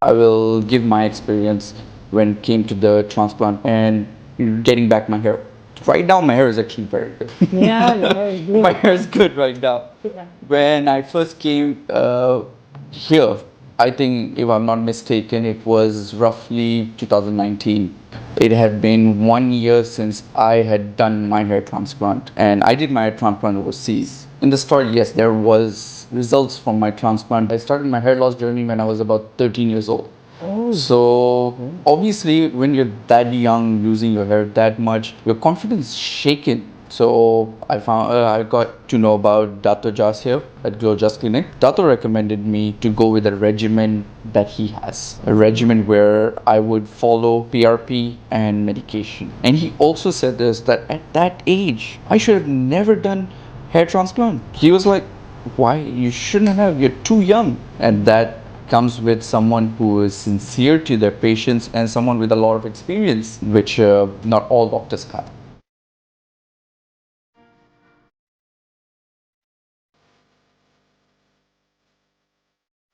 I will give my experience when it came to the transplant and getting back my hair. Right now, my hair is actually very good. Yeah, your hair is My good. hair is good right now. Yeah. When I first came here, I think if I'm not mistaken, it was roughly 2019. It had been 1 year since I had done my hair transplant, and I did my hair transplant overseas. In the start, yes, there was results from my transplant. I started my hair loss journey when I was about 13 years old. Oh, So obviously, when you're that young, losing your hair that much, your confidence is shaken. So I got to know about Dr. Jas here at GLOJAS clinic. Dato recommended me to go with a regimen that he has, a regimen where I would follow PRP and medication. And he also said this, that at that age, I should have never done hair transplant. He was like, why? You shouldn't have. You're too young. And that comes with someone who is sincere to their patients and someone with a lot of experience, which not all doctors have.